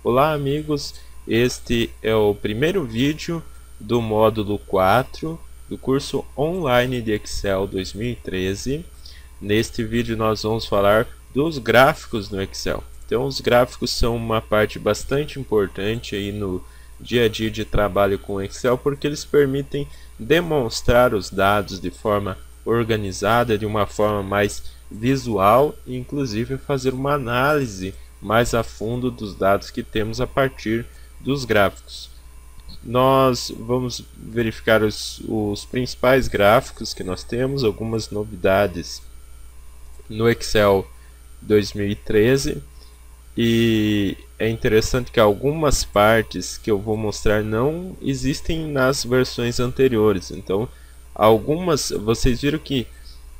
Olá amigos, este é o primeiro vídeo do módulo 4 do curso online de Excel 2013. Neste vídeo nós vamos falar dos gráficos no Excel. Então os gráficos são uma parte bastante importante aí no dia a dia de trabalho com Excel, porque eles permitem demonstrar os dados de forma organizada, de uma forma mais visual e inclusive fazer uma análise mais a fundo dos dados que temos a partir dos gráficos. Nós vamos verificar os principais gráficos que nós temos, algumas novidades no Excel 2013, e é interessante que algumas partes que eu vou mostrar não existem nas versões anteriores. Então, algumas, vocês viram que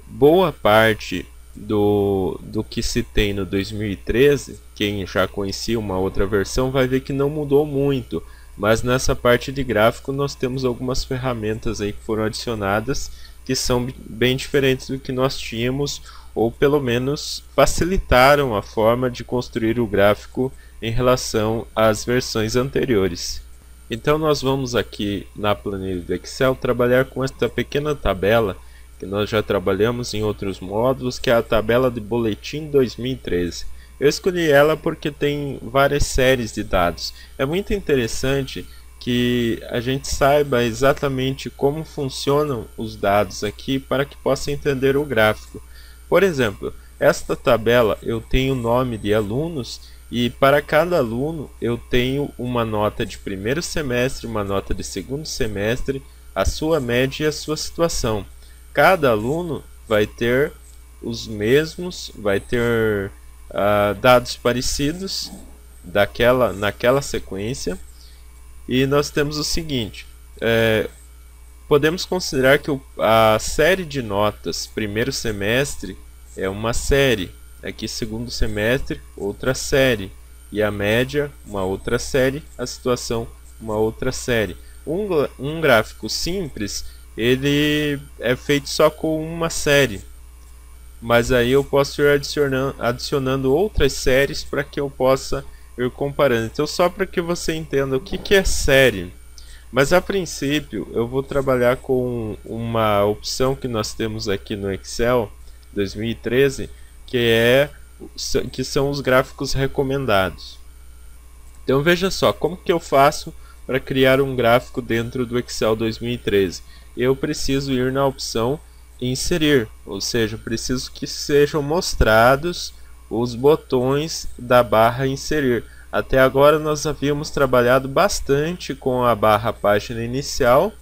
boa parte do que se tem no 2013, quem já conhecia uma outra versão vai ver que não mudou muito, mas nessa parte de gráfico nós temos algumas ferramentas aí que foram adicionadas que são bem diferentes do que nós tínhamos, ou pelo menos facilitaram a forma de construir o gráfico em relação às versões anteriores. Então nós vamos aqui na planilha do Excel trabalhar com esta pequena tabela que nós já trabalhamos em outros módulos, que é a tabela de boletim 2013. Eu escolhi ela porque tem várias séries de dados. É muito interessante que a gente saiba exatamente como funcionam os dados aqui para que possa entender o gráfico. Por exemplo, esta tabela eu tenho o nome de alunos e para cada aluno eu tenho uma nota de primeiro semestre, uma nota de segundo semestre, a sua média e a sua situação. Cada aluno vai ter os mesmos, vai ter dados parecidos naquela sequência. E nós temos o seguinte, podemos considerar que a série de notas primeiro semestre é uma série, aqui segundo semestre outra série, e a média uma outra série, a situação uma outra série. Um gráfico simples, ele é feito só com uma série, mas aí eu posso ir adicionando outras séries para que eu possa ir comparando. Então, só para que você entenda o que é série. Mas a princípio eu vou trabalhar com uma opção que nós temos aqui no Excel 2013, que são os gráficos recomendados. Então veja só, como que eu faço para criar um gráfico dentro do Excel 2013? Eu preciso ir na opção inserir, ou seja, preciso que sejam mostrados os botões da barra inserir. Até agora nós havíamos trabalhado bastante com a barra página inicial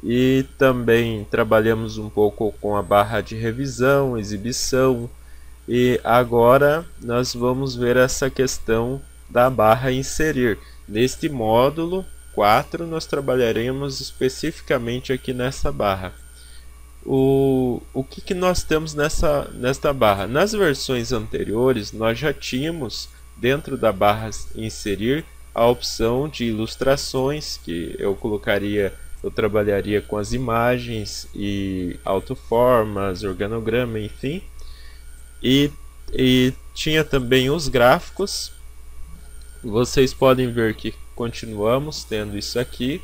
e também trabalhamos um pouco com a barra de revisão, exibição, e agora nós vamos ver essa questão da barra inserir. Neste módulo 4 nós trabalharemos especificamente aqui nessa barra. O que nós temos nesta barra? Nas versões anteriores nós já tínhamos dentro da barra inserir a opção de ilustrações, que eu trabalharia com as imagens e autoformas, organograma, enfim, e tinha também os gráficos. Vocês podem ver que continuamos tendo isso aqui,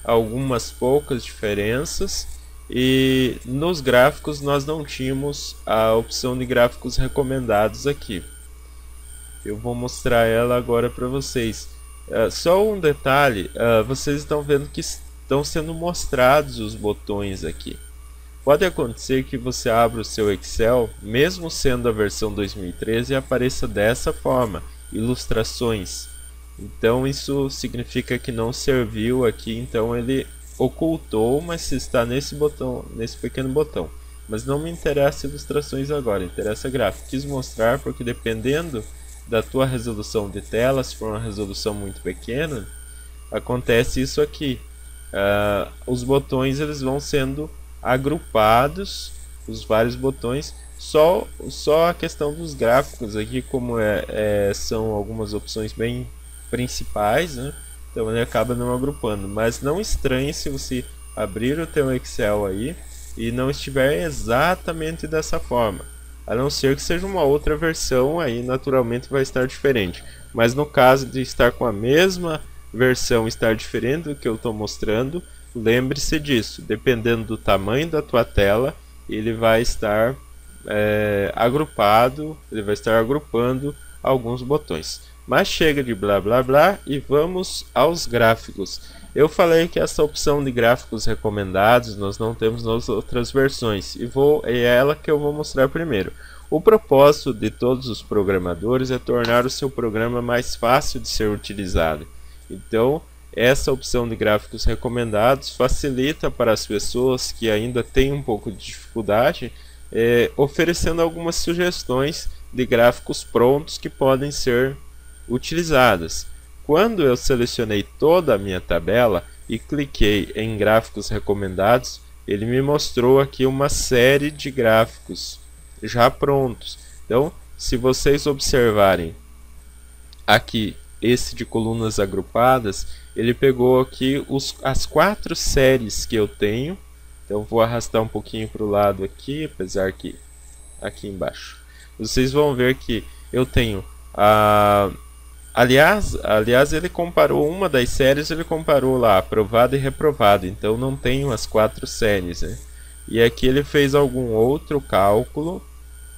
algumas poucas diferenças, e nos gráficos nós não tínhamos a opção de gráficos recomendados aqui. Eu vou mostrar ela agora para vocês. Só um detalhe, vocês estão vendo que estão sendo mostrados os botões aqui. Pode acontecer que você abra o seu Excel, mesmo sendo a versão 2013, e apareça dessa forma, ilustrações. Então isso significa que não serviu aqui, então ele ocultou, mas está nesse botão, nesse pequeno botão. Mas não me interessa ilustrações agora, interessa gráfico. Quis mostrar porque dependendo da tua resolução de tela, se for uma resolução muito pequena, acontece isso aqui. Os botões eles vão sendo agrupados, os vários botões. Só a questão dos gráficos aqui, como são algumas opções bem principais, né? Então ele acaba não agrupando. Mas não estranhe se você abrir o teu Excel aí e não estiver exatamente dessa forma. a não ser que seja uma outra versão, aí naturalmente vai estar diferente. Mas no caso de estar com a mesma versão estar diferente do que eu estou mostrando, lembre-se disso, dependendo do tamanho da tua tela, ele vai estar agrupado, ele vai estar agrupando alguns botões. Mas chega de blá blá blá e vamos aos gráficos. Eu falei que essa opção de gráficos recomendados nós não temos nas outras versões e é ela que eu vou mostrar primeiro. O propósito de todos os programadores é tornar o seu programa mais fácil de ser utilizado. Então, essa opção de gráficos recomendados facilita para as pessoas que ainda têm um pouco de dificuldade, oferecendo algumas sugestões de gráficos prontos que podem ser utilizadas. Quando eu selecionei toda a minha tabela e cliquei em gráficos recomendados, ele me mostrou aqui uma série de gráficos já prontos. Então, se vocês observarem aqui esse de colunas agrupadas, ele pegou aqui as 4 séries que eu tenho. Então vou arrastar um pouquinho para o lado aqui, apesar que aqui embaixo vocês vão ver que eu tenho aliás ele comparou uma das séries, ele comparou lá aprovado e reprovado, então não tenho as 4 séries, né? E aqui ele fez algum outro cálculo,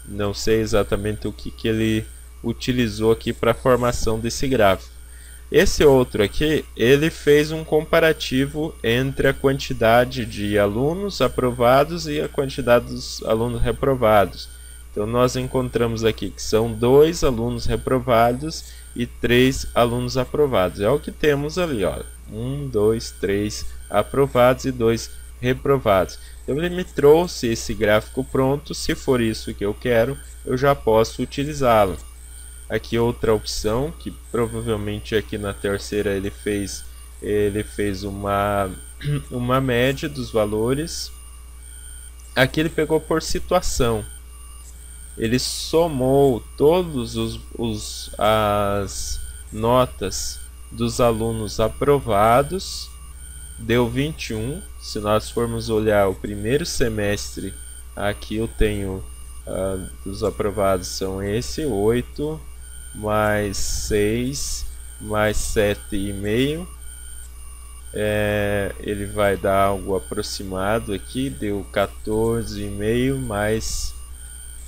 não sei exatamente o que ele utilizou aqui para a formação desse gráfico. Esse outro aqui, ele fez um comparativo entre a quantidade de alunos aprovados e a quantidade dos alunos reprovados. Então nós encontramos aqui que são 2 alunos reprovados e 3 alunos aprovados. É o que temos ali, ó. 1, 2, 3 aprovados e 2 reprovados. Então ele me trouxe esse gráfico pronto. Se for isso que eu quero, eu já posso utilizá-lo. Aqui outra opção, que provavelmente aqui na terceira ele fez uma média dos valores. Aqui ele pegou por situação. Ele somou todos as notas dos alunos aprovados, deu 21. Se nós formos olhar o primeiro semestre, aqui eu tenho dos aprovados são 8 mais 6 mais 7,5. Ele vai dar algo aproximado aqui, deu 14,5 mais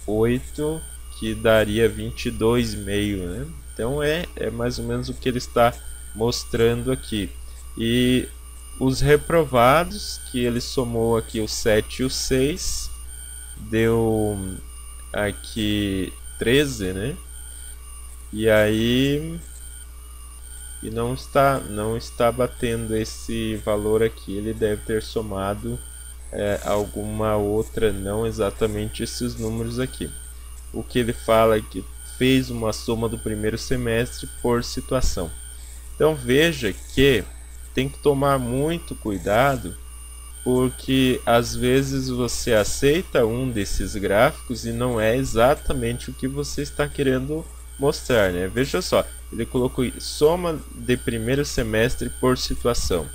8, que daria 22,5, né? Então é mais ou menos o que ele está mostrando aqui. E os reprovados, que ele somou aqui o 7 e o 6, deu aqui 13, né? E aí não está batendo esse valor aqui. Ele deve ter somado alguma outra, não exatamente esses números aqui. O que ele fala é que fez uma soma do primeiro semestre por situação. Então veja que tem que tomar muito cuidado, porque às vezes você aceita um desses gráficos e não é exatamente o que você está querendo mostrar, né? Veja só, ele colocou soma de primeiro semestre por situação.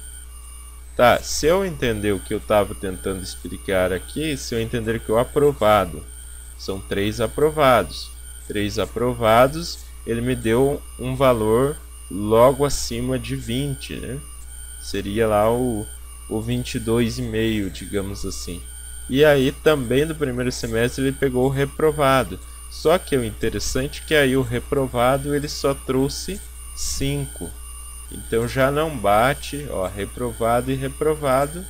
Tá, se eu entender o que eu estava tentando explicar aqui, se eu entender que o aprovado são 3 aprovados, ele me deu um valor logo acima de 20, né? Seria lá o 22,5, digamos assim. E aí também do primeiro semestre ele pegou o reprovado. Só que o interessante é que aí o reprovado ele só trouxe 5. Então já não bate, ó, reprovado e reprovado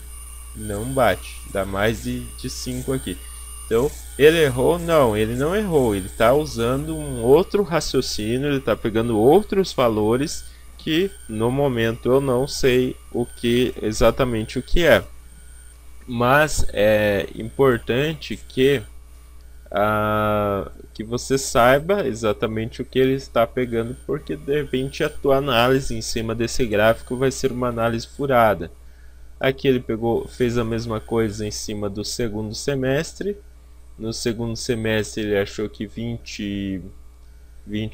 não bate, dá mais de 5 aqui. Então ele errou? Não, ele não errou, ele está usando um outro raciocínio, ele está pegando outros valores que no momento eu não sei exatamente o que é. Mas é importante que você saiba exatamente o que ele está pegando, porque de repente a tua análise em cima desse gráfico vai ser uma análise furada. Aqui ele fez a mesma coisa em cima do segundo semestre. No segundo semestre ele achou que 20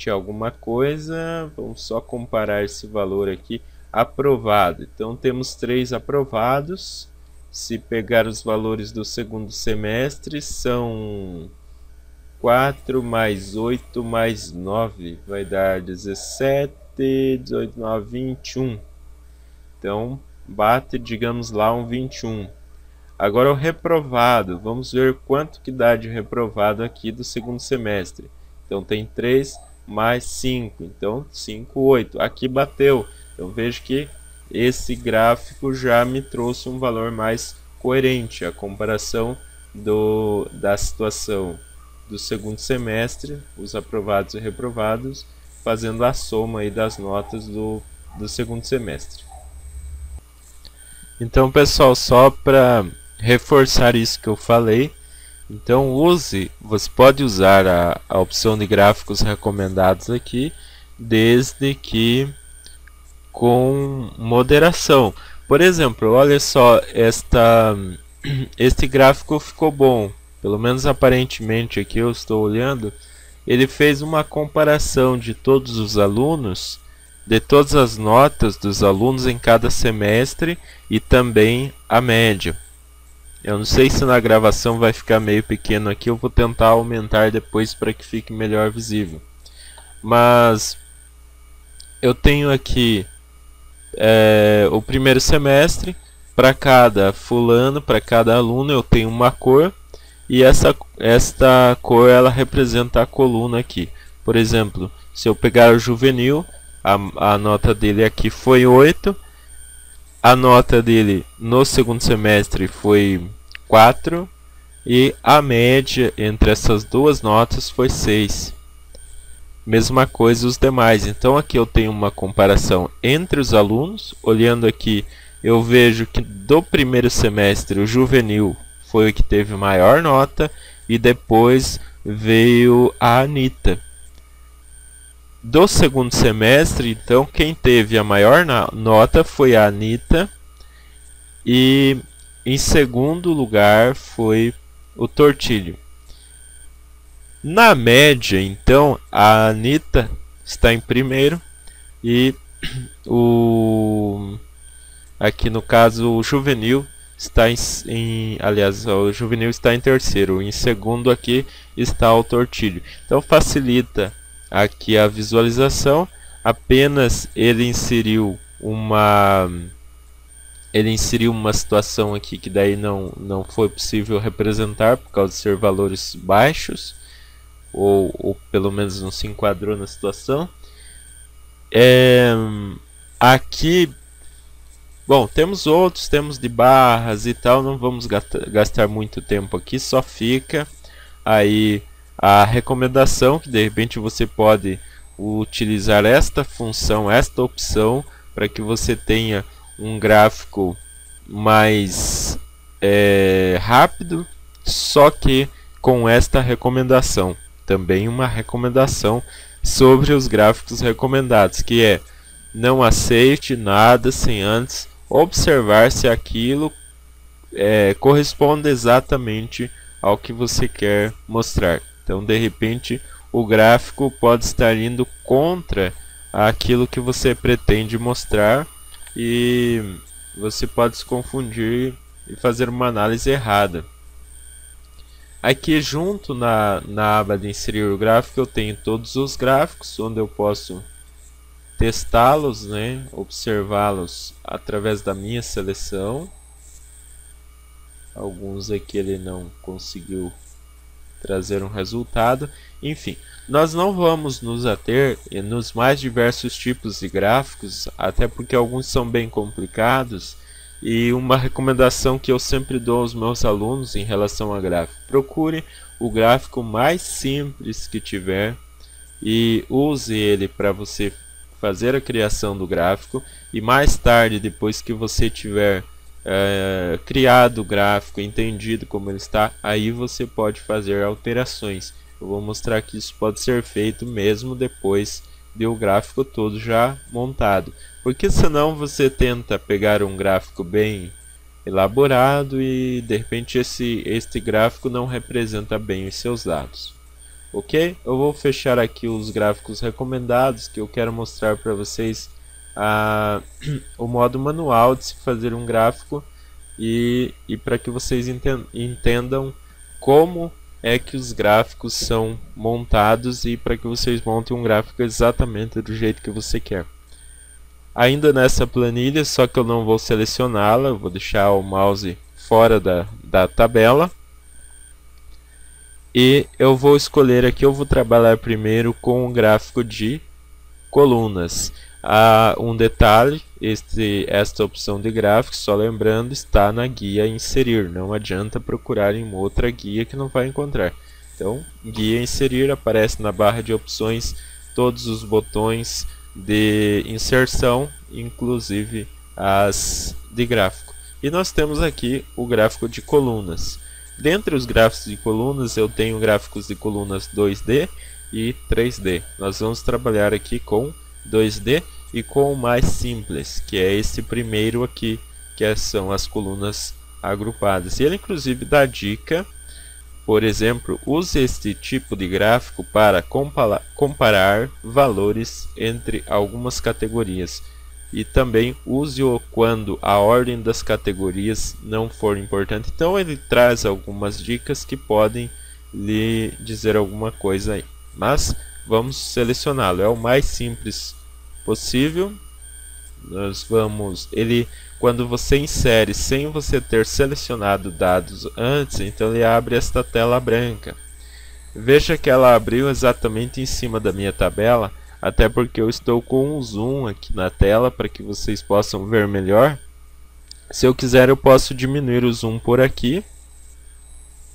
alguma coisa. Vamos só comparar esse valor aqui. Aprovado, então temos 3 aprovados. Se pegar os valores do segundo semestre, são 4 mais 8 mais 9 vai dar 17, 18, 9, 21. Então, bate, digamos lá, um 21. Agora o reprovado, vamos ver quanto que dá de reprovado aqui do segundo semestre. Então tem 3 mais 5, então 5, 8. Aqui bateu. Eu vejo que esse gráfico já me trouxe um valor mais coerente, a comparação da situação do segundo semestre, os aprovados e reprovados, fazendo a soma aí das notas do segundo semestre. Então, pessoal, só para reforçar isso que eu falei, então você pode usar a opção de gráficos recomendados aqui, desde que com moderação. Por exemplo, olha só, este gráfico ficou bom, pelo menos aparentemente aqui eu estou olhando, ele fez uma comparação de todos os alunos, de todas as notas dos alunos em cada semestre e também a média. Eu não sei se na gravação vai ficar meio pequeno aqui, eu vou tentar aumentar depois para que fique melhor visível. Mas eu tenho aqui o primeiro semestre, para cada fulano, para cada aluno eu tenho uma cor, e esta cor ela representa a coluna aqui. Por exemplo, se eu pegar o juvenil, a nota dele aqui foi 8, a nota dele no segundo semestre foi 4 e a média entre essas duas notas foi 6. Mesma coisa os demais. Então aqui eu tenho uma comparação entre os alunos. Olhando aqui, eu vejo que do primeiro semestre o juvenil foi o que teve maior nota e depois veio a Anitta. Do segundo semestre, então, quem teve a maior nota foi a Anitta e em segundo lugar foi o Tortilho. Na média, então, a Anitta está em primeiro e aqui no caso o juvenil está aliás, o juvenil está em terceiro. Em segundo aqui está o Tortilho. Então facilita aqui a visualização. Apenas ele inseriu uma situação aqui que daí não foi possível representar por causa de ser valores baixos, ou pelo menos não se enquadrou na situação. Aqui, bom, temos outros, temos de barras e tal, não vamos gastar muito tempo aqui, só fica aí a recomendação que de repente você pode utilizar esta função, esta opção, para que você tenha um gráfico mais rápido, só que com esta recomendação. Também uma recomendação sobre os gráficos recomendados, que é: não aceite nada sem antes observar se aquilo corresponde exatamente ao que você quer mostrar. Então, de repente, o gráfico pode estar indo contra aquilo que você pretende mostrar e você pode se confundir e fazer uma análise errada. Aqui junto na aba de inserir o gráfico eu tenho todos os gráficos onde eu posso testá-los, né? Observá-los através da minha seleção. Alguns aqui ele não conseguiu trazer um resultado. Enfim, nós não vamos nos ater nos mais diversos tipos de gráficos, até porque alguns são bem complicados. E uma recomendação que eu sempre dou aos meus alunos em relação a gráfico: procure o gráfico mais simples que tiver e use ele para você fazer a criação do gráfico, e mais tarde, depois que você tiver criado o gráfico, entendido como ele está, aí você pode fazer alterações. Eu vou mostrar que isso pode ser feito mesmo depois de o gráfico todo já montado, porque senão você tenta pegar um gráfico bem elaborado e de repente este gráfico não representa bem os seus dados. Ok? Eu vou fechar aqui os gráficos recomendados, que eu quero mostrar para vocês o modo manual de se fazer um gráfico e para que vocês entendam como é que os gráficos são montados e para que vocês montem um gráfico exatamente do jeito que você quer. Ainda nessa planilha, só que eu não vou selecioná-la, eu vou deixar o mouse fora da tabela. E eu vou escolher aqui, eu vou trabalhar primeiro com o gráfico de colunas. Um detalhe, esta opção de gráfico, só lembrando, está na guia inserir. Não adianta procurar em outra guia que não vai encontrar. Então, guia inserir, aparece na barra de opções todos os botões de inserção, inclusive as de gráfico. E nós temos aqui o gráfico de colunas. Dentre os gráficos de colunas, eu tenho gráficos de colunas 2D e 3D. Nós vamos trabalhar aqui com 2D e com o mais simples, que é esse primeiro aqui, que são as colunas agrupadas. E ele inclusive dá dica, por exemplo, use este tipo de gráfico para comparar valores entre algumas categorias. E também use-o quando a ordem das categorias não for importante. Então ele traz algumas dicas que podem lhe dizer alguma coisa aí. Mas vamos selecioná-lo. É o mais simples possível. Quando você insere sem você ter selecionado dados antes, então ele abre esta tela branca. Veja que ela abriu exatamente em cima da minha tabela, até porque eu estou com um zoom aqui na tela para que vocês possam ver melhor. Se eu quiser, eu posso diminuir o zoom por aqui,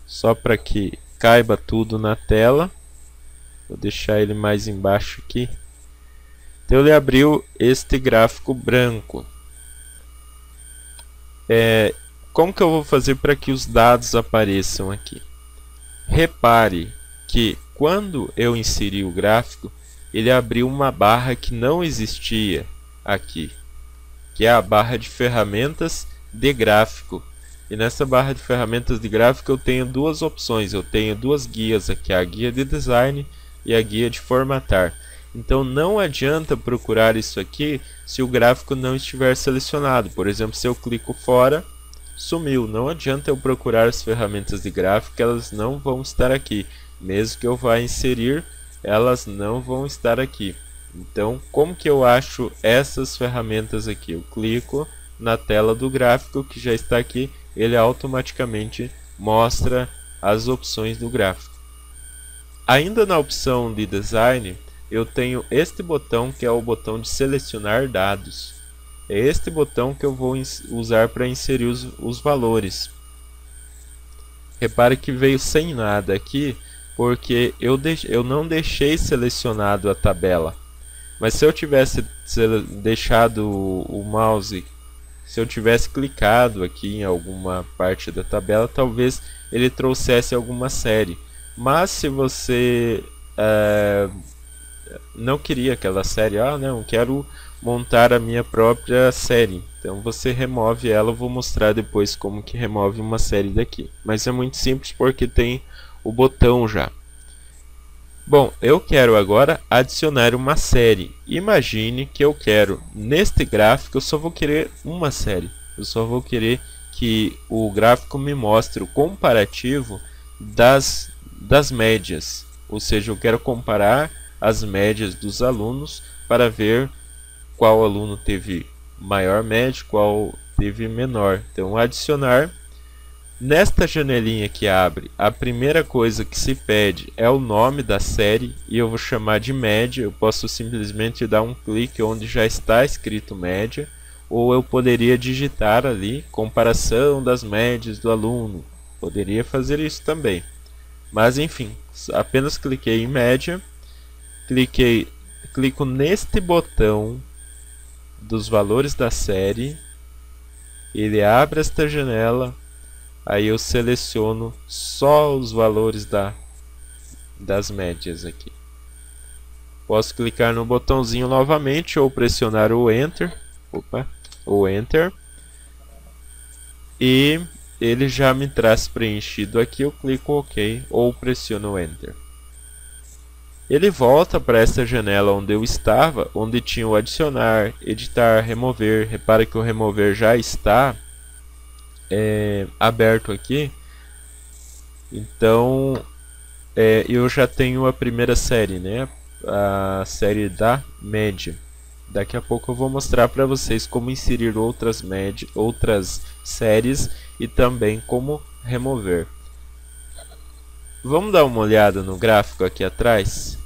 só para que caiba tudo na tela. Vou deixar ele mais embaixo aqui. Então ele abriu este gráfico branco. Como que eu vou fazer para que os dados apareçam aqui? Repare que quando eu inseri o gráfico, ele abriu uma barra que não existia aqui, que é a barra de ferramentas de gráfico. E nessa barra de ferramentas de gráfico eu tenho duas opções, eu tenho duas guias aqui, a guia de design e a guia de formatar. Então não adianta procurar isso aqui se o gráfico não estiver selecionado. Por exemplo, se eu clico fora, sumiu. Não adianta eu procurar as ferramentas de gráfico, elas não vão estar aqui. Mesmo que eu vá inserir, elas não vão estar aqui. Então, como que eu acho essas ferramentas aqui? Eu clico na tela do gráfico que já está aqui, ele automaticamente mostra as opções do gráfico. Ainda na opção de design, eu tenho este botão que é o botão de selecionar dados. É este botão que eu vou usar para inserir os valores. Repare que veio sem nada aqui, porque eu não deixei selecionado a tabela. Mas se eu tivesse deixado o mouse, se eu tivesse clicado aqui em alguma parte da tabela, talvez ele trouxesse alguma série. Mas se você não queria aquela série, não, quero montar a minha própria série, então você remove ela. Eu vou mostrar depois como que remove uma série daqui, mas é muito simples porque tem o botão já. Bom, eu quero agora adicionar uma série. Imagine que eu quero, neste gráfico, eu só vou querer uma série. Eu só vou querer que o gráfico me mostre o comparativo das médias. Ou seja, eu quero comparar as médias dos alunos para ver qual aluno teve maior média, qual teve menor. Então, adicionar. Nesta janelinha que abre, a primeira coisa que se pede é o nome da série e eu vou chamar de média. Eu posso simplesmente dar um clique onde já está escrito média, ou eu poderia digitar ali comparação das médias do aluno. Poderia fazer isso também. Mas enfim, apenas cliquei em média, clico neste botão dos valores da série, ele abre esta janela. Aí eu seleciono só os valores das médias aqui. Posso clicar no botãozinho novamente ou pressionar o Enter. E ele já me traz preenchido aqui. Eu clico OK ou pressiono Enter. Ele volta para essa janela onde eu estava, onde tinha o adicionar, editar, remover. Repara que o remover já está aberto aqui. Então eu já tenho a primeira série, né? A série da média. Daqui a pouco eu vou mostrar para vocês como inserir outras séries e também como remover. Vamos dar uma olhada no gráfico aqui atrás.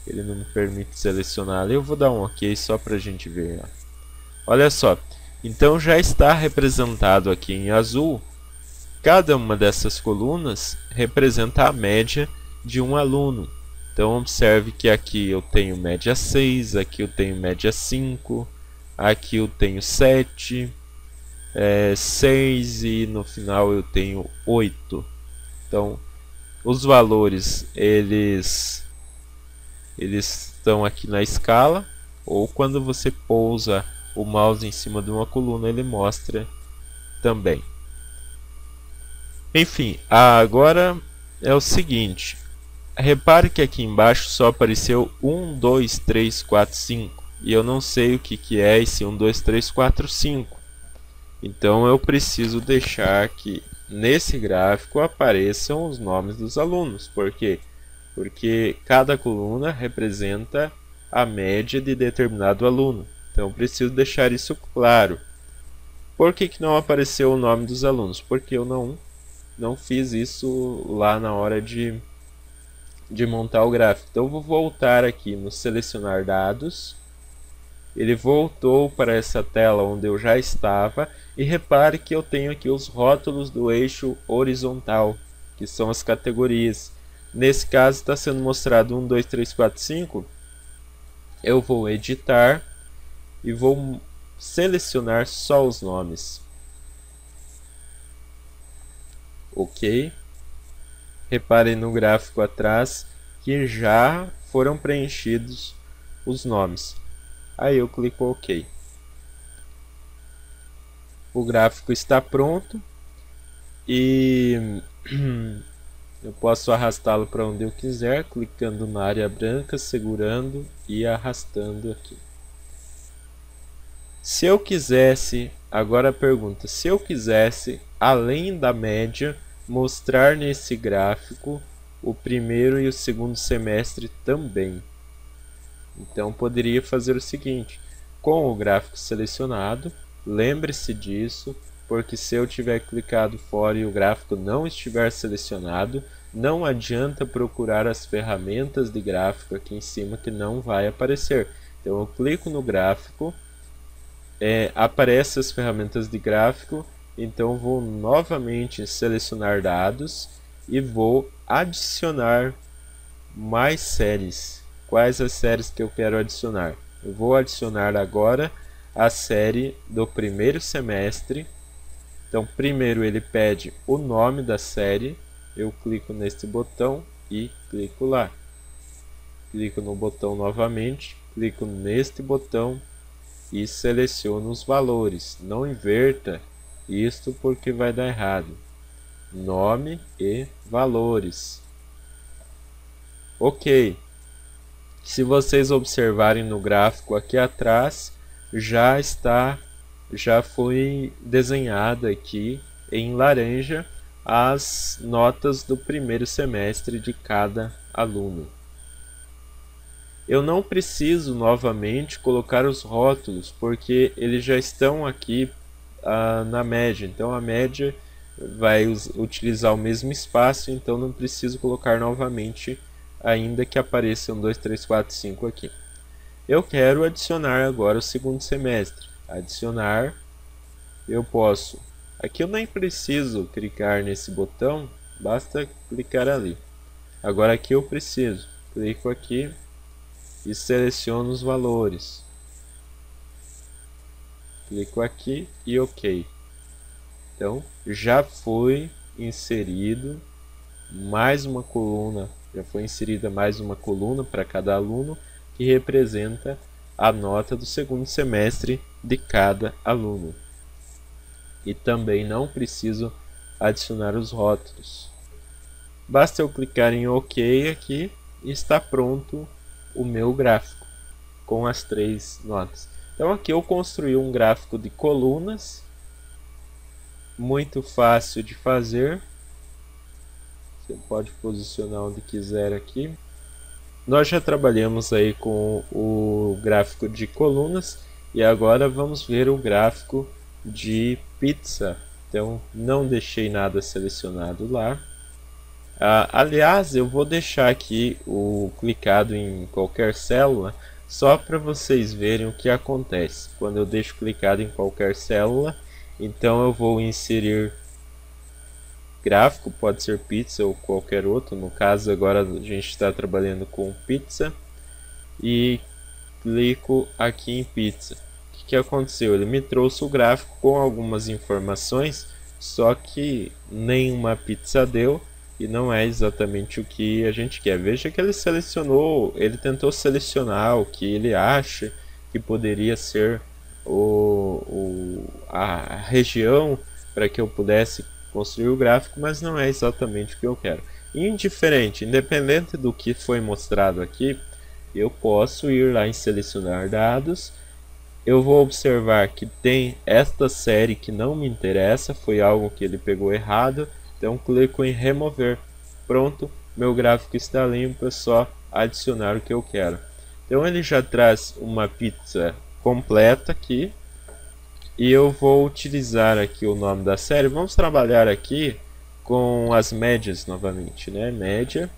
Ele não me permite selecionar ali. Eu vou dar um OK só para a gente ver. Olha só. Então já está representado aqui em azul. Cada uma dessas colunas representa a média de um aluno. Então observe que aqui eu tenho média 6, aqui eu tenho média 5, aqui eu tenho 7, 6 e no final eu tenho 8. Então os valores eles estão aqui na escala, ou quando você pousa o mouse em cima de uma coluna ele mostra também. Enfim, agora é o seguinte, repare que aqui embaixo só apareceu 1, 2, 3, 4, 5 e eu não sei o que é esse 1, 2, 3, 4, 5. Então eu preciso deixar que nesse gráfico apareçam os nomes dos alunos. Por quê? Porque cada coluna representa a média de determinado aluno. Então eu preciso deixar isso claro. Por que não apareceu o nome dos alunos? Porque eu não fiz isso lá na hora de montar o gráfico. Então eu vou voltar aqui no selecionar dados. Ele voltou para essa tela onde eu já estava e repare que eu tenho aqui os rótulos do eixo horizontal, que são as categorias. Nesse caso está sendo mostrado 1, 2, 3, 4, 5. Eu vou editar e vou selecionar só os nomes. OK. Reparem no gráfico atrás que já foram preenchidos os nomes. Aí eu clico OK. O gráfico está pronto e eu posso arrastá-lo para onde eu quiser, clicando na área branca, segurando e arrastando aqui. Se eu quisesse, agora a pergunta, se eu quisesse, além da média, mostrar nesse gráfico o primeiro e o segundo semestre também. Então poderia fazer o seguinte, com o gráfico selecionado, lembre-se disso, porque se eu tiver clicado fora e o gráfico não estiver selecionado, não adianta procurar as ferramentas de gráfico aqui em cima que não vai aparecer. Então eu clico no gráfico, aparece as ferramentas de gráfico, então vou novamente selecionar dados e vou adicionar mais séries. Quais as séries que eu quero adicionar? Eu vou adicionar agora a série do primeiro semestre. Então primeiro ele pede o nome da série, eu clico neste botão e clico lá. Clico no botão novamente, clico neste botão e seleciono os valores. Não inverta isto porque vai dar errado. Nome e valores. OK. Se vocês observarem no gráfico aqui atrás, já foi desenhada aqui em laranja as notas do primeiro semestre de cada aluno. Eu não preciso novamente colocar os rótulos, porque eles já estão aqui na média. Então a média vai utilizar o mesmo espaço, então não preciso colocar novamente, ainda que apareça 1, 2, 3, 4, 5 aqui. Eu quero adicionar agora o segundo semestre. Adicionar, eu posso. Aqui eu nem preciso clicar nesse botão, basta clicar ali. Agora aqui eu preciso. Clico aqui e seleciono os valores. Clico aqui e OK. Então já foi inserido mais uma coluna. Já foi inserida mais uma coluna para cada aluno que representa a nota do segundo semestre de cada aluno. E também não preciso adicionar os rótulos. Basta eu clicar em OK aqui e está pronto o meu gráfico com as 3 notas. Então aqui eu construí um gráfico de colunas, muito fácil de fazer. Você pode posicionar onde quiser aqui. Nós já trabalhamos aí com o gráfico de colunas e agora vamos ver o gráfico de pizza. Então não deixei nada selecionado lá. Aliás, eu vou deixar aqui o clicado em qualquer célula só para vocês verem o que acontece. Quando eu deixo clicado em qualquer célula, então eu vou inserir gráfico, pode ser pizza ou qualquer outro. No caso agora a gente está trabalhando com pizza e clico aqui em pizza. O que aconteceu? Ele me trouxe o gráfico com algumas informações, só que nenhuma pizza deu e não é exatamente o que a gente quer. Veja que ele tentou selecionar o que ele acha que poderia ser a região para que eu pudesse construir o gráfico, mas não é exatamente o que eu quero. Independente do que foi mostrado aqui, eu posso ir lá em selecionar dados. Eu vou observar que tem esta série que não me interessa, foi algo que ele pegou errado, então clico em remover. Pronto, meu gráfico está limpo, é só adicionar o que eu quero. Então ele já traz uma pizza completa aqui. E eu vou utilizar aqui o nome da série. Vamos trabalhar aqui com as médias novamente, né? Média.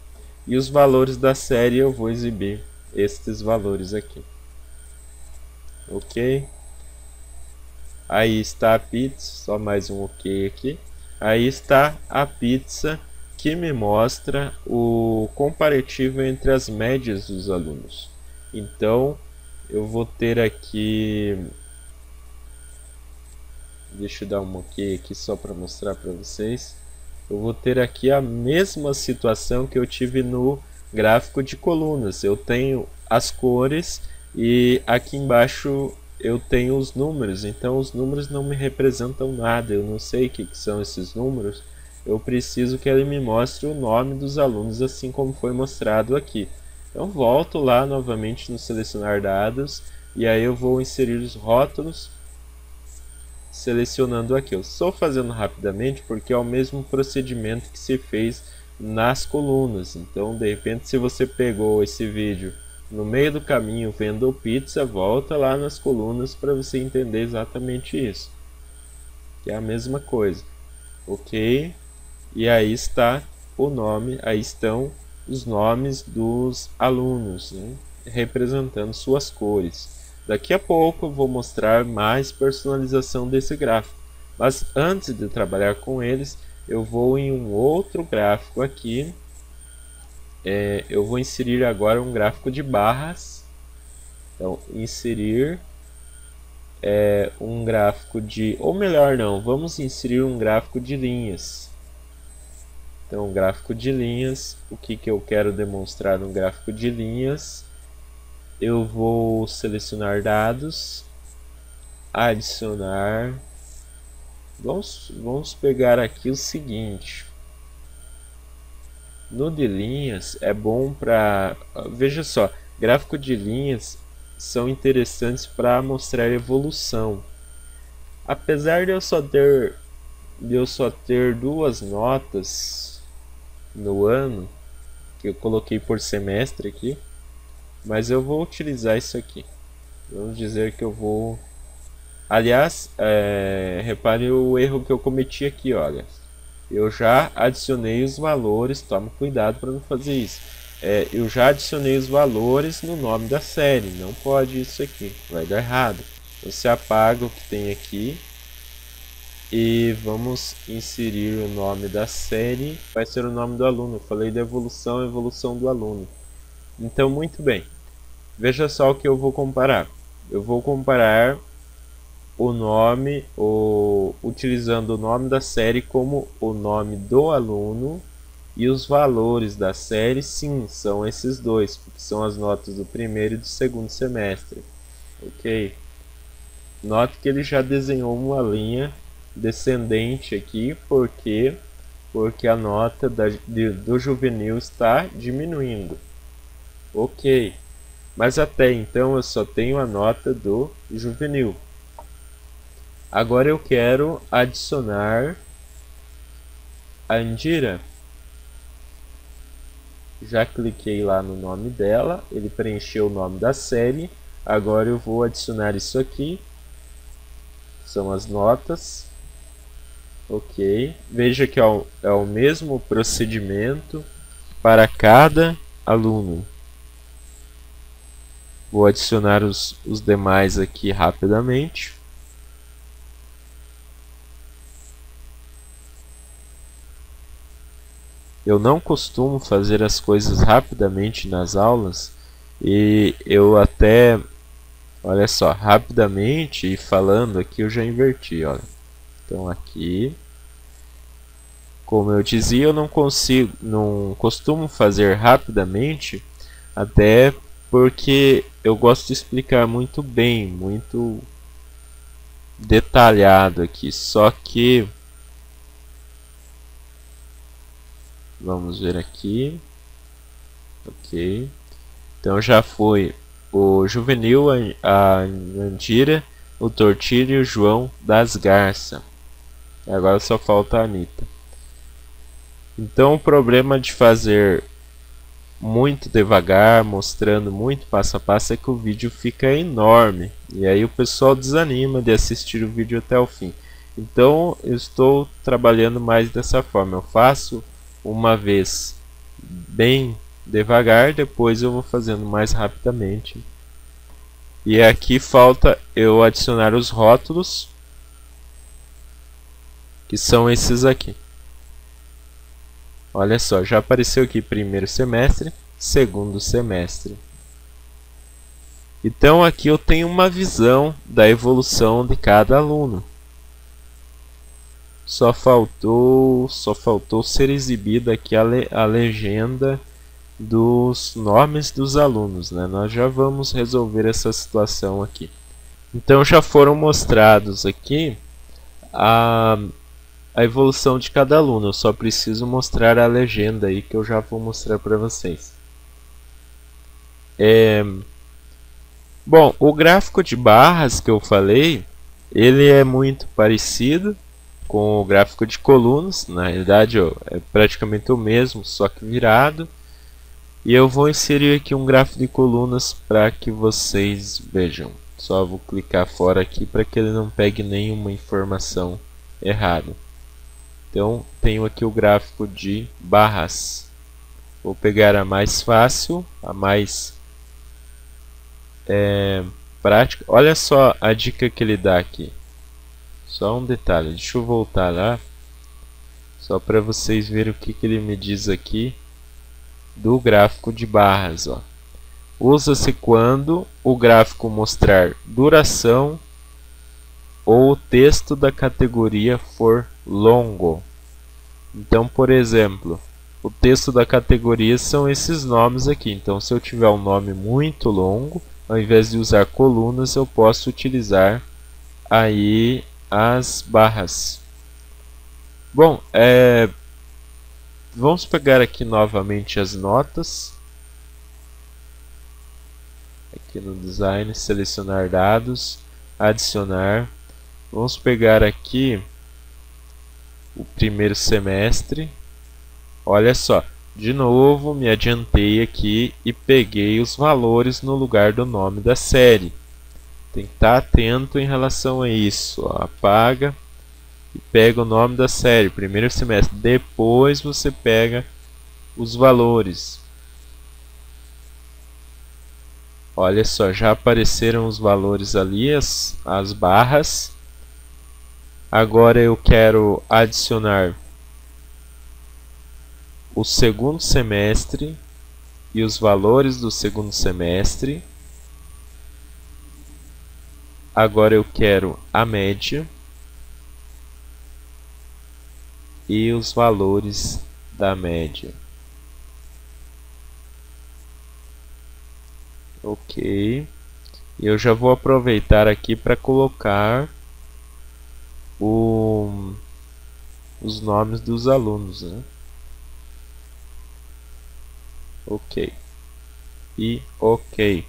E os valores da série eu vou exibir estes valores aqui. Ok. Aí está a pizza. Só mais um ok aqui. Aí está a pizza que me mostra o comparativo entre as médias dos alunos. Então eu vou ter aqui... Deixa eu dar um ok aqui só para mostrar para vocês. Eu vou ter aqui a mesma situação que eu tive no gráfico de colunas. Eu tenho as cores e aqui embaixo eu tenho os números. Então os números não me representam nada. Eu não sei o que são esses números. Eu preciso que ele me mostre o nome dos alunos, assim como foi mostrado aqui. Então volto lá novamente no selecionar dados e aí eu vou inserir os rótulos, selecionando aqui. Eu estou fazendo rapidamente porque é o mesmo procedimento que se fez nas colunas. Então de repente, se você pegou esse vídeo no meio do caminho vendo pizza, volta lá nas colunas para você entender exatamente isso, que é a mesma coisa. Ok, e aí está o nome, aí estão os nomes dos alunos, né, representando suas cores. Daqui a pouco eu vou mostrar mais personalização desse gráfico, mas antes de trabalhar com eles, eu vou em um outro gráfico aqui. Eu vou inserir agora um gráfico de barras. Então, inserir um gráfico de... Ou melhor não, vamos inserir um gráfico de linhas. Então, gráfico de linhas, o que eu quero demonstrar no gráfico de linhas? Eu vou selecionar dados, adicionar. Vamos pegar aqui o seguinte. No de linhas é bom para... Veja só, gráfico de linhas são interessantes para mostrar evolução. Apesar de eu só ter 2 notas no ano, que eu coloquei por semestre aqui, mas eu vou utilizar isso aqui. Vamos dizer que eu vou... Aliás, repare o erro que eu cometi aqui, olha. Eu já adicionei os valores, tome cuidado para não fazer isso. Eu já adicionei os valores no nome da série, não pode isso aqui, vai dar errado. Você apaga o que tem aqui e vamos inserir o nome da série, vai ser o nome do aluno. Eu falei da evolução, evolução do aluno. Então, muito bem. Veja só o que eu vou comparar. Eu vou comparar o nome, utilizando o nome da série como o nome do aluno, e os valores da série, sim, são esses dois, porque são as notas do primeiro e do segundo semestre. Ok? Note que ele já desenhou uma linha descendente aqui, porque a nota do juvenil está diminuindo. Ok, mas até então eu só tenho a nota do juvenil. Agora eu quero adicionar a Indira. Já cliquei lá no nome dela, ele preencheu o nome da série. Agora eu vou adicionar isso aqui, são as notas. Ok, veja que é o mesmo procedimento para cada aluno. Vou adicionar os demais aqui rapidamente. Eu não costumo fazer as coisas rapidamente nas aulas e eu até, olha só, rapidamente e falando aqui eu já inverti, olha. Então aqui, como eu dizia, eu não costumo fazer rapidamente, até porque eu gosto de explicar muito bem, muito detalhado aqui. Só que vamos ver aqui. Ok. Então já foi o Juvenil, a Andira, o Tortilho e o João das Garça. Agora só falta a Anitta. Então o problema de fazer muito devagar, mostrando muito passo a passo, é que o vídeo fica enorme. E aí o pessoal desanima de assistir o vídeo até o fim. Então eu estou trabalhando mais dessa forma. Eu faço uma vez bem devagar, depois eu vou fazendo mais rapidamente. E aqui falta eu adicionar os rótulos, que são esses aqui. Olha só, já apareceu aqui primeiro semestre, segundo semestre. Então aqui eu tenho uma visão da evolução de cada aluno. Só faltou ser exibida aqui a legenda dos nomes dos alunos, né? Nós já vamos resolver essa situação aqui. Então já foram mostrados aqui a evolução de cada aluno. Eu só preciso mostrar a legenda aí, que eu já vou mostrar para vocês. Bom, o gráfico de barras que eu falei, ele é muito parecido com o gráfico de colunas. Na realidade, ó, é praticamente o mesmo, só que virado. E eu vou inserir aqui um gráfico de colunas para que vocês vejam. Só vou clicar fora aqui para que ele não pegue nenhuma informação errada. Então, tenho aqui o gráfico de barras. Vou pegar a mais fácil, a mais prática. Olha só a dica que ele dá aqui. Só um detalhe, deixa eu voltar lá, só para vocês verem o que ele me diz aqui do gráfico de barras. Usa-se quando o gráfico mostrar duração ou o texto da categoria for longo. Então, por exemplo, o texto da categoria são esses nomes aqui. Então, se eu tiver um nome muito longo, ao invés de usar colunas, eu posso utilizar aí as barras. Bom, vamos pegar aqui novamente as notas. Aqui no design, selecionar dados, adicionar. Vamos pegar aqui o primeiro semestre. Olha só, de novo me adiantei aqui e peguei os valores no lugar do nome da série. Tem que estar atento em relação a isso. Apaga e pega o nome da série, primeiro semestre. Depois você pega os valores. Olha só, já apareceram os valores ali, as barras. Agora eu quero adicionar o segundo semestre e os valores do segundo semestre. Agora eu quero a média e os valores da média. Ok. Eu já vou aproveitar aqui para colocar os nomes dos alunos, né? Ok. E ok.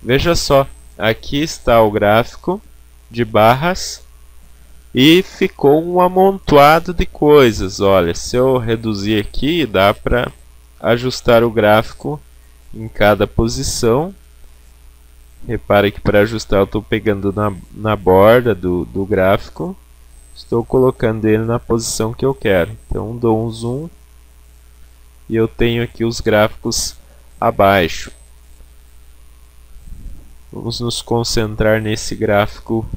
Veja só, aqui está o gráfico de barras e ficou um amontoado de coisas. Olha, se eu reduzir aqui, dá para ajustar o gráfico em cada posição. Repare que para ajustar eu estou pegando na borda do gráfico, estou colocando ele na posição que eu quero. Então dou um zoom e eu tenho aqui os gráficos abaixo. Vamos nos concentrar nesse gráfico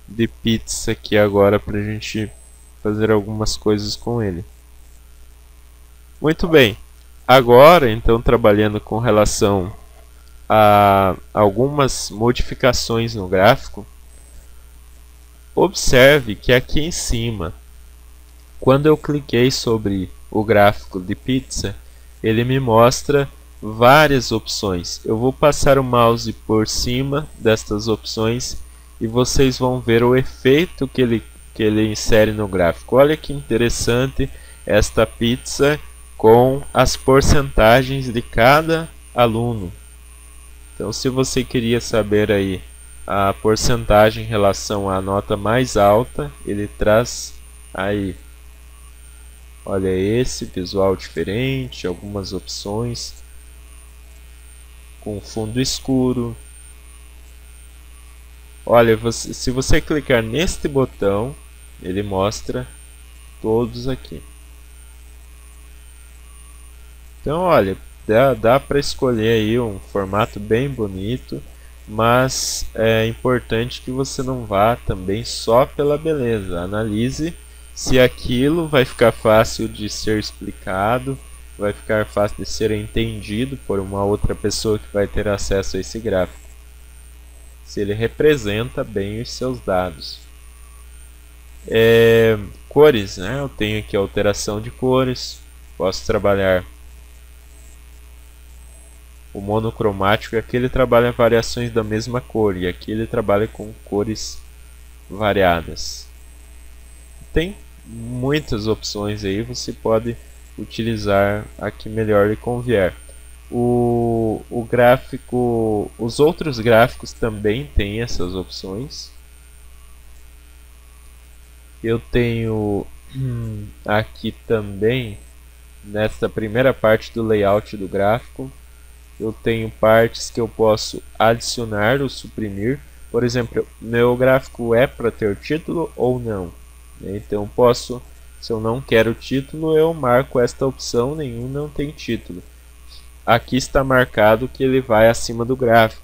de pizza aqui agora para a gente fazer algumas coisas com ele. Muito bem, agora então trabalhando com relação a algumas modificações no gráfico, observe que aqui em cima, quando eu cliquei sobre o gráfico de pizza, ele me mostra várias opções. Eu vou passar o mouse por cima destas opções e vocês vão ver o efeito que ele insere no gráfico. Olha que interessante esta pizza com as porcentagens de cada aluno. Então, se você queria saber aí a porcentagem em relação à nota mais alta, ele traz aí, olha, esse visual diferente, algumas opções com fundo escuro. Olha, se você clicar neste botão, ele mostra todos aqui. Então, olha, dá para escolher aí um formato bem bonito, mas é importante que você não vá também só pela beleza. Analise se aquilo vai ficar fácil de ser explicado, vai ficar fácil de ser entendido por uma outra pessoa que vai ter acesso a esse gráfico. Se ele representa bem os seus dados. Cores, né? Eu tenho aqui a alteração de cores, posso trabalhar o monocromático, e aqui ele trabalha variações da mesma cor, e aqui ele trabalha com cores variadas. Tem muitas opções aí, você pode utilizar a que melhor lhe convier. O gráfico, os outros gráficos também têm essas opções. Eu tenho aqui também, nesta primeira parte do layout do gráfico, eu tenho partes que eu posso adicionar ou suprimir. Por exemplo, meu gráfico é para ter título ou não. Então posso, se eu não quero título, eu marco esta opção, nenhum não tem título. Aqui está marcado que ele vai acima do gráfico.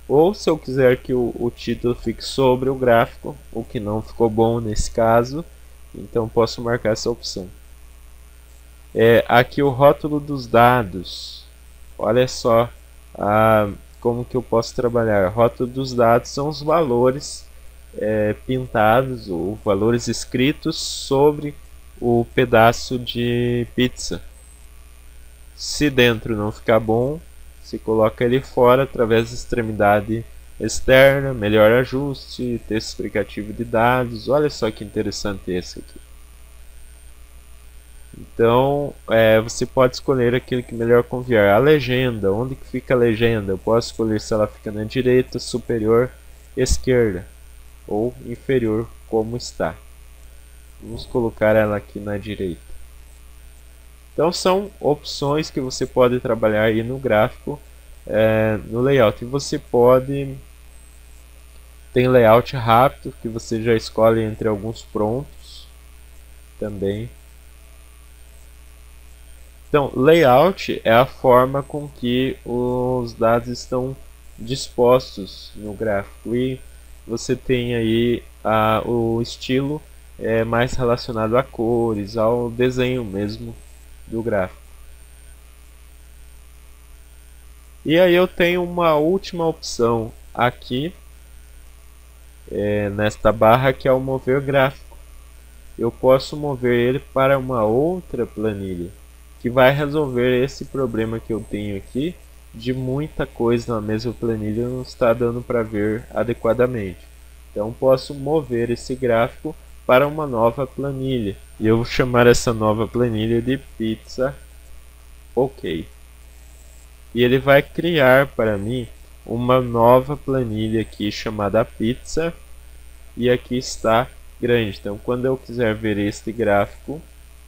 Ou se eu quiser que o título fique sobre o gráfico, o que não ficou bom nesse caso, então posso marcar essa opção. Aqui o rótulo dos dados. Olha só como que eu posso trabalhar. Rótulo dos dados são os valores pintados ou valores escritos sobre o pedaço de pizza. Se dentro não ficar bom, se coloca ele fora através da extremidade externa, melhor ajuste, texto explicativo de dados. Olha só que interessante esse aqui. Então, você pode escolher aquilo que melhor convier. A legenda, onde que fica a legenda? Eu posso escolher se ela fica na direita, superior, esquerda ou inferior, como está. Vamos colocar ela aqui na direita. Então, são opções que você pode trabalhar aí no gráfico, no layout. E você pode... Tem layout rápido, que você já escolhe entre alguns prontos também. Então, layout é a forma com que os dados estão dispostos no gráfico, e você tem aí o estilo mais relacionado a cores, ao desenho mesmo do gráfico. E aí eu tenho uma última opção aqui nesta barra, que é o mover gráfico. Eu posso mover ele para uma outra planilha, que vai resolver esse problema que eu tenho aqui de muita coisa na mesma planilha não está dando para ver adequadamente. Então posso mover esse gráfico para uma nova planilha, e eu vou chamar essa nova planilha de pizza OK. E ele vai criar para mim uma nova planilha aqui chamada pizza, e aqui está grande. Então quando eu quiser ver este gráfico,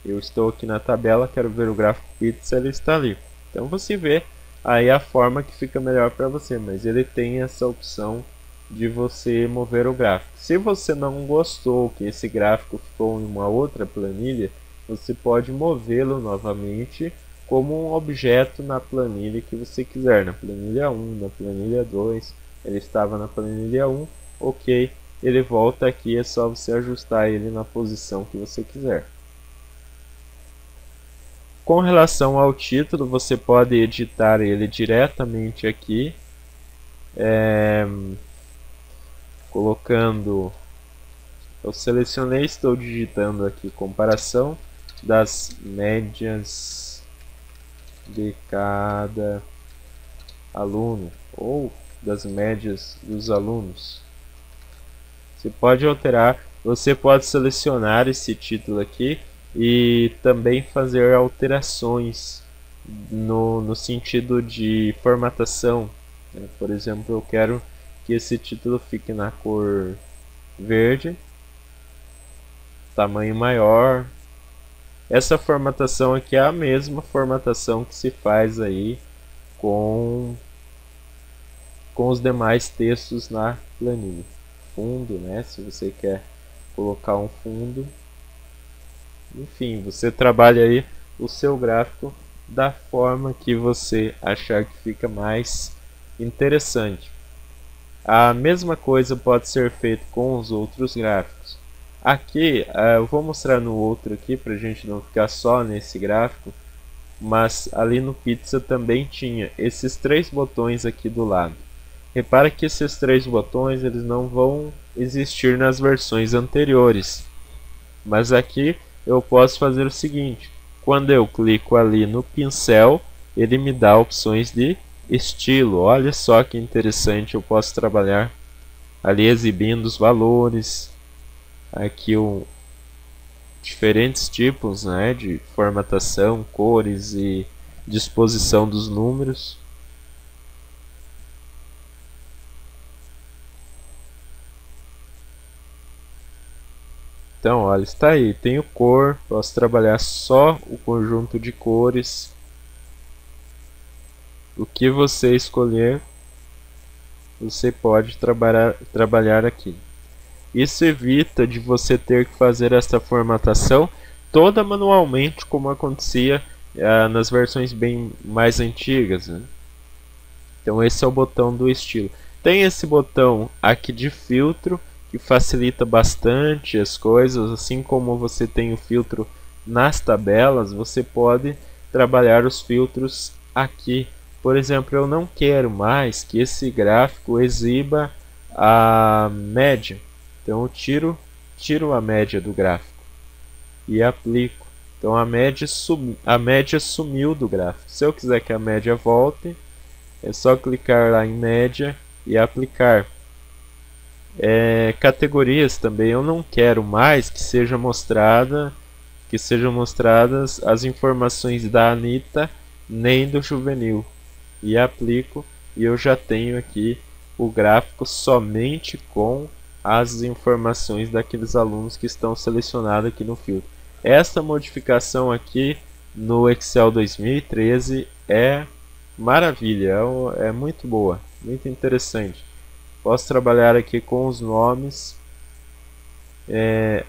Eu estou aqui na tabela, quero ver o gráfico pizza, ele está ali. Então você vê aí a forma que fica melhor para você, mas ele tem essa opção de você mover o gráfico. Se você não gostou que esse gráfico ficou em uma outra planilha, você pode movê-lo novamente como um objeto na planilha que você quiser, na planilha 1, na planilha 2, ele estava na planilha 1, ok, ele volta aqui, é só você ajustar ele na posição que você quiser. Com relação ao título, você pode editar ele diretamente aqui, colocando, eu selecionei, estou digitando aqui comparação das médias de cada aluno ou das médias dos alunos. Você pode alterar, você pode selecionar esse título aqui e também fazer alterações no sentido de formatação. Por exemplo, eu quero que esse título fique na cor verde, tamanho maior. Essa formatação aqui é a mesma formatação que se faz aí com os demais textos na planilha. Fundo, né? Se você quer colocar um fundo, enfim, você trabalha aí o seu gráfico da forma que você achar que fica mais interessante. A mesma coisa pode ser feita com os outros gráficos. Aqui eu vou mostrar no outro aqui para a gente não ficar só nesse gráfico, mas ali no pizza também tinha esses 3 botões aqui do lado. Repara que esses 3 botões eles não vão existir nas versões anteriores, mas aqui eu posso fazer o seguinte: quando eu clico ali no pincel, ele me dá opções de estilo. Olha só que interessante, eu posso trabalhar ali exibindo os valores, aqui diferentes tipos, né, de formatação, cores e disposição dos números. Então, olha, está aí, tenho cor, posso trabalhar só o conjunto de cores. O que você escolher, você pode trabalhar aqui. Isso evita de você ter que fazer essa formatação toda manualmente, como acontecia nas versões bem mais antigas, né? Então esse é o botão do estilo. Tem esse botão aqui de filtro, que facilita bastante as coisas, assim como você tem o filtro nas tabelas, você pode trabalhar os filtros aqui. Por exemplo, eu não quero mais que esse gráfico exiba a média, então eu tiro a média do gráfico e aplico. Então a média sumiu do gráfico. Se eu quiser que a média volte, é só clicar lá em média e aplicar. Categorias também, eu não quero mais que sejam mostradas as informações da Anitta nem do juvenil, e aplico, e eu já tenho aqui o gráfico somente com as informações daqueles alunos que estão selecionados aqui no filtro. Esta modificação aqui no Excel 2013 é maravilha, é muito boa, muito interessante. Posso trabalhar aqui com os nomes.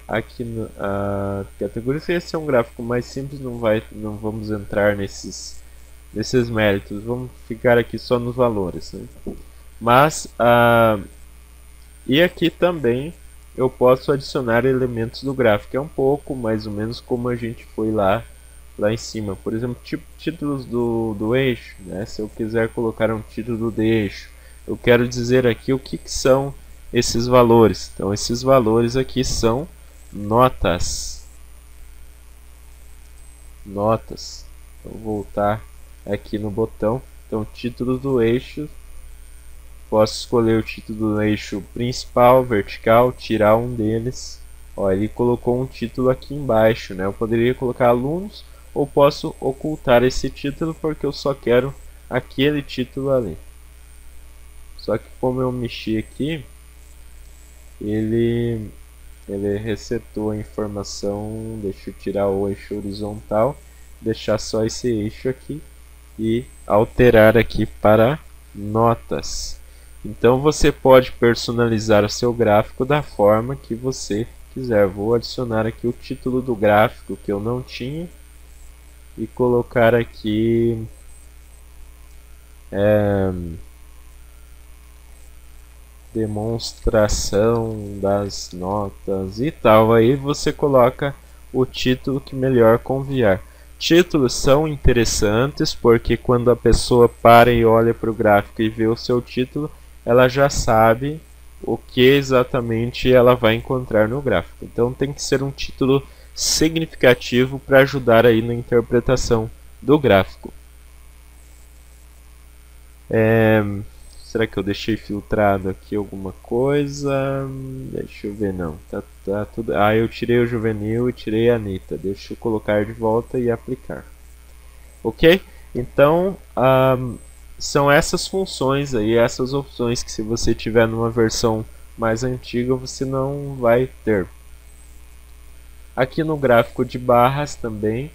Aqui a categoria, esse é um gráfico mais simples, não vamos entrar nesses méritos, vamos ficar aqui só nos valores, né? Mas e aqui também eu posso adicionar elementos do gráfico, é um pouco mais ou menos como a gente foi lá em cima. Por exemplo, títulos do eixo, né? Se eu quiser colocar um título de eixo, eu quero dizer aqui o que são esses valores. Então esses valores aqui são notas. Então voltar aqui no botão. Então título do eixo, posso escolher o título do eixo principal, vertical, tirar um deles. Ó, ele colocou um título aqui embaixo, né? Eu poderia colocar alunos, ou posso ocultar esse título porque eu só quero aquele título ali. Só que como eu mexi aqui, ele ele resetou a informação. Deixa eu tirar o eixo horizontal, deixar só esse eixo aqui e alterar aqui para notas. Então você pode personalizar o seu gráfico da forma que você quiser. Vou adicionar aqui o título do gráfico que eu não tinha e colocar aqui demonstração das notas e tal. Aí você coloca o título que melhor convier. Títulos são interessantes porque quando a pessoa para e olha para o gráfico e vê o seu título, ela já sabe o que exatamente ela vai encontrar no gráfico. Então tem que ser um título significativo para ajudar aí na interpretação do gráfico. Será que eu deixei filtrado aqui alguma coisa? Deixa eu ver, não. Tá tudo. Ah, eu tirei o juvenil e tirei a Anitta. Deixa eu colocar de volta e aplicar. Ok? Então, são essas funções aí, essas opções que se você tiver numa versão mais antiga você não vai ter. Aqui no gráfico de barras também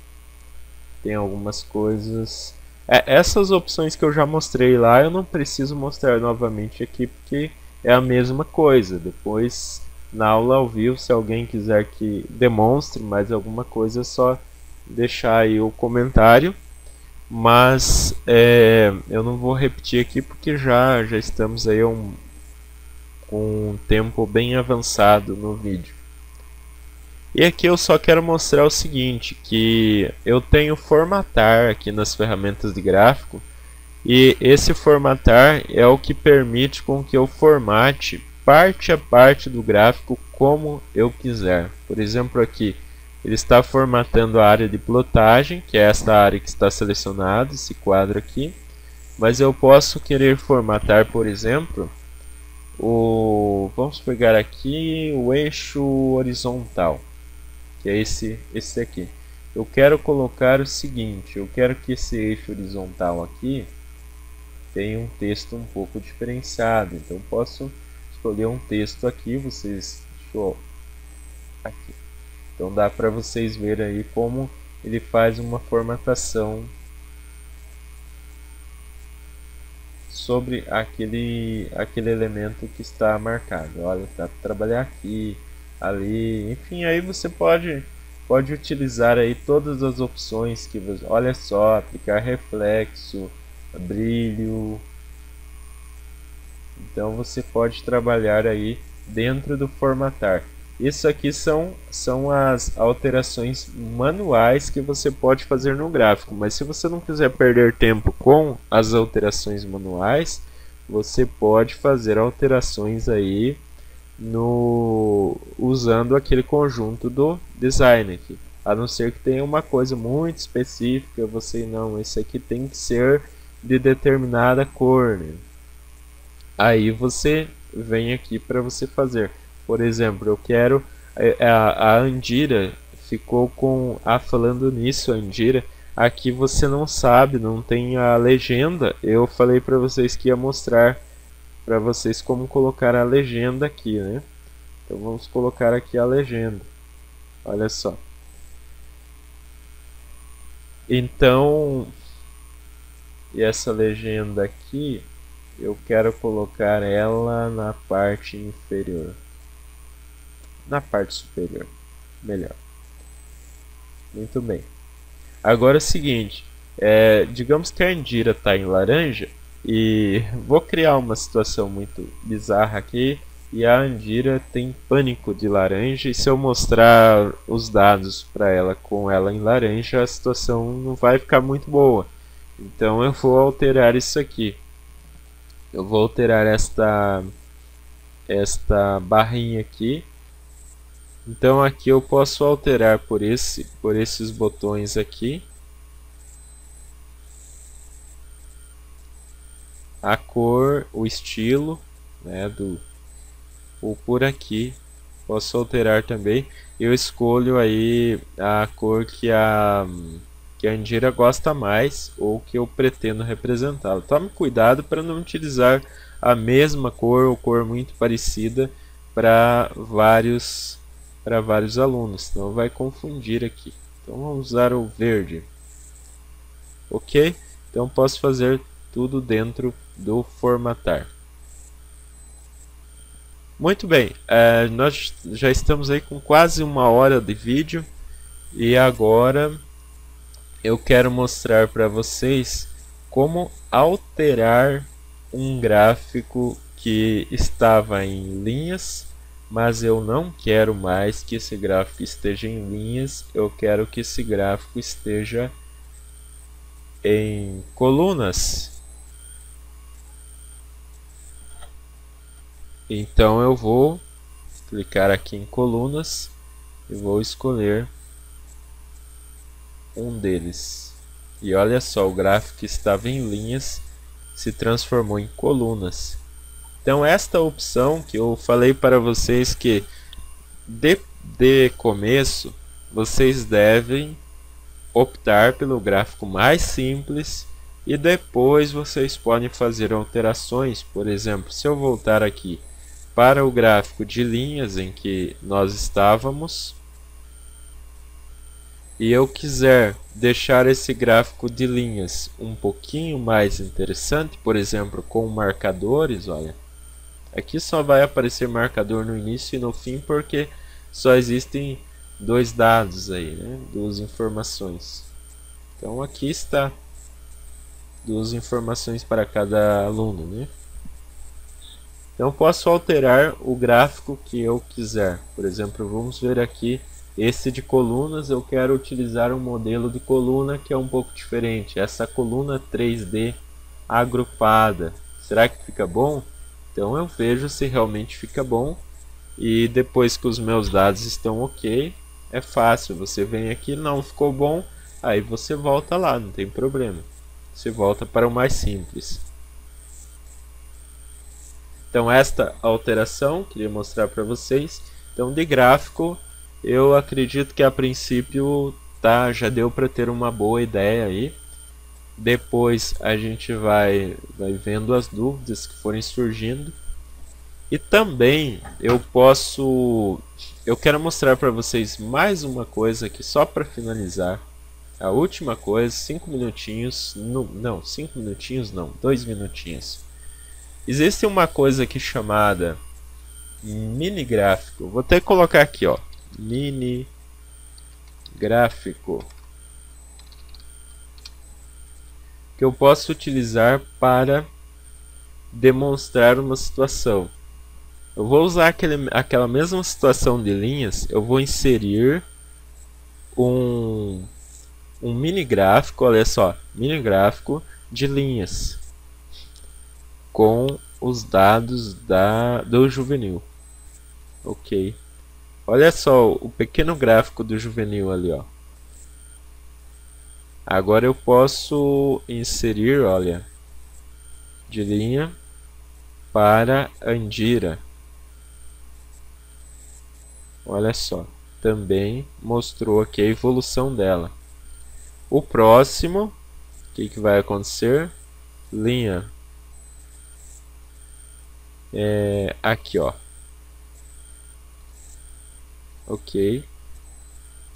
tem algumas coisas. Essas opções que eu já mostrei lá eu não preciso mostrar novamente aqui porque é a mesma coisa. Depois na aula ao vivo, se alguém quiser que demonstre mais alguma coisa, é só deixar aí o comentário. Mas eu não vou repetir aqui porque já estamos aí com um tempo bem avançado no vídeo. E aqui eu só quero mostrar o seguinte, que eu tenho formatar aqui nas ferramentas de gráfico, e esse formatar é o que permite com que eu formate parte a parte do gráfico como eu quiser. Por exemplo, aqui ele está formatando a área de plotagem, que é esta área que está selecionada, esse quadro aqui, mas eu posso querer formatar, por exemplo, vamos pegar aqui o eixo horizontal, que é esse aqui. Eu quero colocar o seguinte, eu quero que esse eixo horizontal aqui tenha um texto um pouco diferenciado. Então posso escolher um texto aqui, aqui. Então dá para vocês verem aí como ele faz uma formatação sobre aquele elemento que está marcado. Olha, dá para trabalhar aqui, ali, enfim, aí você pode utilizar aí todas as opções que você, olha só, aplicar reflexo, brilho. Então você pode trabalhar aí dentro do formatar. Isso aqui são as alterações manuais que você pode fazer no gráfico, mas se você não quiser perder tempo com as alterações manuais, você pode fazer alterações aí usando aquele conjunto do design aqui. A não ser que tenha uma coisa muito específica, esse aqui tem que ser de determinada cor, né? Aí você vem aqui para você fazer. Por exemplo, eu quero a Andira ficou com falando nisso, a Andira, aqui você não sabe, não tem a legenda. Eu falei para vocês que ia mostrar para vocês como colocar a legenda aqui, né? Então vamos colocar aqui a legenda. Olha só. Então, e essa legenda aqui, eu quero colocar ela na parte inferior. Na parte superior. Melhor. Muito bem. Agora é o seguinte. Digamos que a Andira está em laranja. E vou criar uma situação muito bizarra aqui. E a Andira tem pânico de laranja. E se eu mostrar os dados para ela com ela em laranja, a situação não vai ficar muito boa. Então eu vou alterar isso aqui. Eu vou alterar esta barrinha aqui. Então aqui eu posso alterar por esses botões aqui a cor, o estilo, né, ou por aqui posso alterar também. Eu escolho aí a cor que a Andira gosta mais ou que eu pretendo representá-la. Tome cuidado para não utilizar a mesma cor ou cor muito parecida para vários para vários alunos, senão vai confundir aqui. Então vamos usar o verde. Ok? Então posso fazer tudo dentro do formatar. Muito bem, nós já estamos aí com quase 1 hora de vídeo e agora eu quero mostrar para vocês como alterar um gráfico que estava em linhas, mas eu não quero mais que esse gráfico esteja em linhas, eu quero que esse gráfico esteja em colunas. Então eu vou clicar aqui em colunas e vou escolher um deles. E olha só, o gráfico que estava em linhas se transformou em colunas. Então esta opção que eu falei para vocês que de começo vocês devem optar pelo gráfico mais simples e depois vocês podem fazer alterações. Por exemplo, se eu voltar aqui para o gráfico de linhas em que nós estávamos e eu quiser deixar esse gráfico de linhas um pouquinho mais interessante, por exemplo, com marcadores, olha, aqui só vai aparecer marcador no início e no fim porque só existem 2 dados aí, né? 2 informações. Então aqui está 2 informações para cada aluno, né? Então posso alterar o gráfico que eu quiser. Por exemplo, vamos ver aqui esse de colunas. Eu quero utilizar um modelo de coluna que é um pouco diferente. Essa coluna 3D agrupada. Será que fica bom? Então eu vejo se realmente fica bom. E depois que os meus dados estão ok, é fácil. Você vem aqui, não ficou bom, aí você volta lá, não tem problema. Você volta para o mais simples. Então esta alteração, queria mostrar para vocês. Então de gráfico, eu acredito que a princípio já deu para ter uma boa ideia aí. Depois a gente vai vendo as dúvidas que forem surgindo. E também eu quero mostrar para vocês mais uma coisa aqui só para finalizar. A última coisa, 5 minutinhos, não, 5 minutinhos não, 2 minutinhos. Existe uma coisa aqui chamada mini gráfico. Vou até colocar aqui, ó, mini gráfico, que eu posso utilizar para demonstrar uma situação. Eu vou usar aquela mesma situação de linhas, eu vou inserir um mini gráfico, olha só, mini gráfico de linhas com os dados do juvenil. Ok. Olha só o pequeno gráfico do juvenil ali, ó. Agora eu posso inserir, olha, de linha para Andira. Olha só, também mostrou aqui a evolução dela. O próximo, o que vai acontecer? Linha. Aqui, ó. Ok.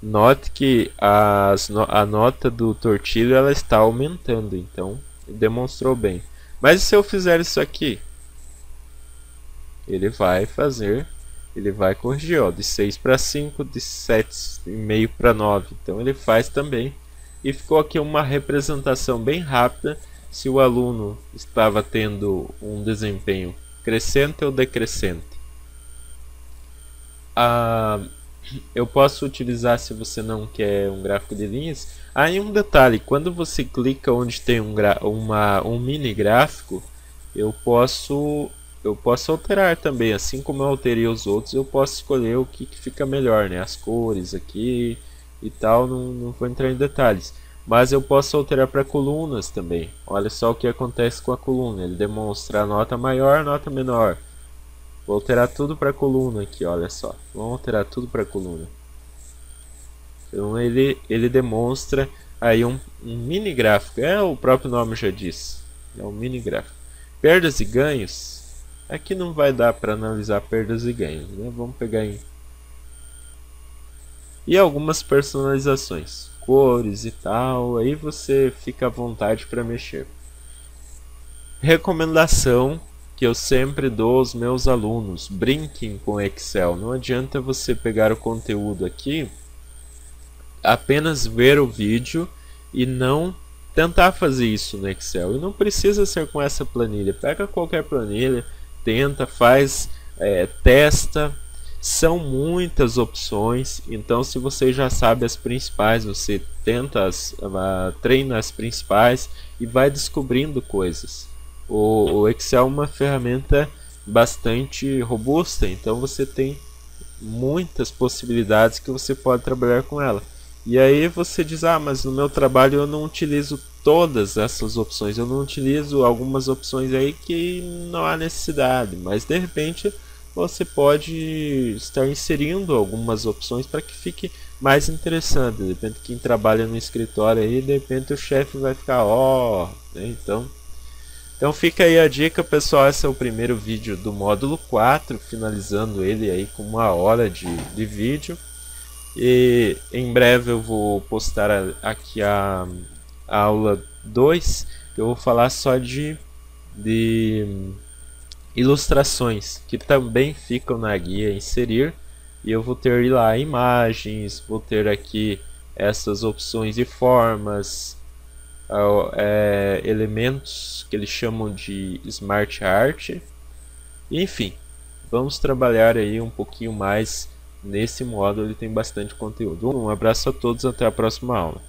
Note que a nota do tortilho ela está aumentando, então demonstrou bem. Mas se eu fizer isso aqui, ele vai corrigir, ó, de 6 para 5, de 7,5 para 9. Então ele faz também. E ficou aqui uma representação bem rápida se o aluno estava tendo um desempenho crescente ou decrescente. Eu posso utilizar, se você não quer um gráfico de linhas. Aí um detalhe, quando você clica onde tem um mini gráfico, eu posso alterar também, assim como eu alterei os outros, eu posso escolher o que fica melhor, né? As cores aqui e tal, não vou entrar em detalhes. Mas eu posso alterar para colunas também. Olha só o que acontece com a coluna, ele demonstra a nota maior, nota menor. Vou alterar tudo para coluna aqui, olha só. Vamos alterar tudo para coluna. Então ele demonstra aí um mini gráfico. O próprio nome já diz. É um mini gráfico. Perdas e ganhos. Aqui não vai dar para analisar perdas e ganhos, né? Vamos pegar em e algumas personalizações, cores e tal, aí você fica à vontade para mexer. Recomendação que eu sempre dou aos meus alunos: brinquem com Excel. Não adianta você pegar o conteúdo aqui, apenas ver o vídeo e não tentar fazer isso no Excel. E não precisa ser com essa planilha. Pega qualquer planilha, tenta, faz, testa. São muitas opções, então se você já sabe as principais, você tenta treina as principais e vai descobrindo coisas. O Excel é uma ferramenta bastante robusta, então você tem muitas possibilidades que você pode trabalhar com ela. E aí você diz: ah, mas no meu trabalho eu não utilizo todas essas opções, eu não utilizo algumas opções aí que não há necessidade, mas de repente você pode estar inserindo algumas opções para que fique mais interessante. De repente quem trabalha no escritório aí, de repente o chefe vai ficar né? Então fica aí a dica, pessoal. Esse é o primeiro vídeo do módulo 4, finalizando ele aí com 1 hora de vídeo. E em breve eu vou postar aqui a aula 2, que eu vou falar só de ilustrações, que também ficam na guia inserir. E eu vou ter lá imagens, vou ter aqui essas opções de formas, elementos que eles chamam de Smart Art. Enfim, vamos trabalhar aí um pouquinho mais nesse módulo, ele tem bastante conteúdo. Um abraço a todos, até a próxima aula.